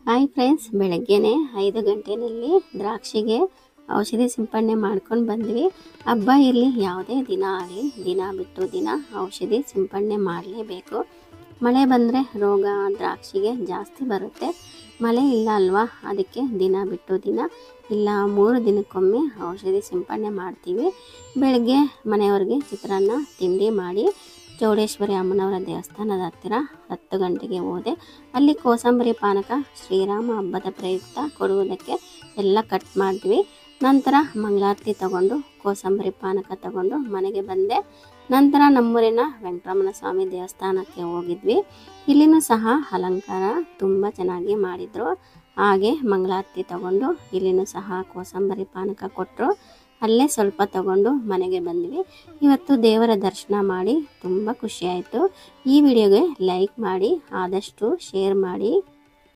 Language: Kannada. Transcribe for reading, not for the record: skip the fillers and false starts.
ಹಾಯ್ ಫ್ರೆಂಡ್ಸ್, ಬೆಳಗ್ಗೆನೆ 5 ಗಂಟೆಯಲ್ಲಿ ದ್ರಾಕ್ಷಿಗೆ ಔಷಧಿ ಸಿಂಪಡಣೆ ಮಾಡ್ಕೊಂಡು ಬಂದ್ವಿ. ಹಬ್ಬ ಇರಲಿ ಯಾವುದೇ ದಿನ ಆಗಲಿ, ದಿನ ಬಿಟ್ಟು ದಿನ ಔಷಧಿ ಸಿಂಪಡಣೆ ಮಾಡಲೇಬೇಕು. ಮಳೆ ಬಂದರೆ ರೋಗ ದ್ರಾಕ್ಷಿಗೆ ಜಾಸ್ತಿ ಬರುತ್ತೆ. ಮಳೆ ಇಲ್ಲ ಅಲ್ವಾ, ಅದಕ್ಕೆ ದಿನ ಬಿಟ್ಟು ದಿನ ಇಲ್ಲ 3 ದಿನಕ್ಕೊಮ್ಮೆ ಔಷಧಿ ಸಿಂಪಡಣೆ ಮಾಡ್ತೀವಿ. ಬೆಳಗ್ಗೆ ಮನೆಯವ್ರಿಗೆ ಚಿತ್ರಾನ್ನ ತಿಂಡಿ ಮಾಡಿ ಚೌಡೇಶ್ವರಿ ಅಮ್ಮನವರ ದೇವಸ್ಥಾನದ ಹತ್ತಿರ 10 ಗಂಟೆಗೆ ಹೋದೆ. ಅಲ್ಲಿ ಕೋಸಂಬರಿ ಪಾನಕ ಶ್ರೀರಾಮ ಹಬ್ಬದ ಪ್ರಯುಕ್ತ ಕೊಡುವುದಕ್ಕೆ ಎಲ್ಲ ಕಟ್ ಮಾಡಿದ್ವಿ. ನಂತರ ಮಂಗಳಾರತಿ ತಗೊಂಡು ಕೋಸಂಬರಿ ಪಾನಕ ತಗೊಂಡು ಮನೆಗೆ ಬಂದೆ. ನಂತರ ನಮ್ಮೂರಿನ ವೆಂಕಟರಮಣ ಸ್ವಾಮಿ ದೇವಸ್ಥಾನಕ್ಕೆ ಹೋಗಿದ್ವಿ. ಇಲ್ಲಿನೂ ಸಹ ಅಲಂಕಾರ ತುಂಬ ಚೆನ್ನಾಗಿ ಮಾಡಿದರು. ಹಾಗೆ ಮಂಗಳಾರತಿ ತಗೊಂಡು ಇಲ್ಲಿನೂ ಸಹ ಕೋಸಂಬರಿ ಪಾನಕ ಕೊಟ್ಟರು. ಅಲ್ಲೇ ಸ್ವಲ್ಪ ತಗೊಂಡು ಮನೆಗೆ ಬಂದ್ವಿ. ಇವತ್ತು ದೇವರ ದರ್ಶನ ಮಾಡಿ ತುಂಬ ಖುಷಿಯಾಯಿತು. ಈ ವಿಡಿಯೋಗೆ ಲೈಕ್ ಮಾಡಿ, ಆದಷ್ಟು ಶೇರ್ ಮಾಡಿ.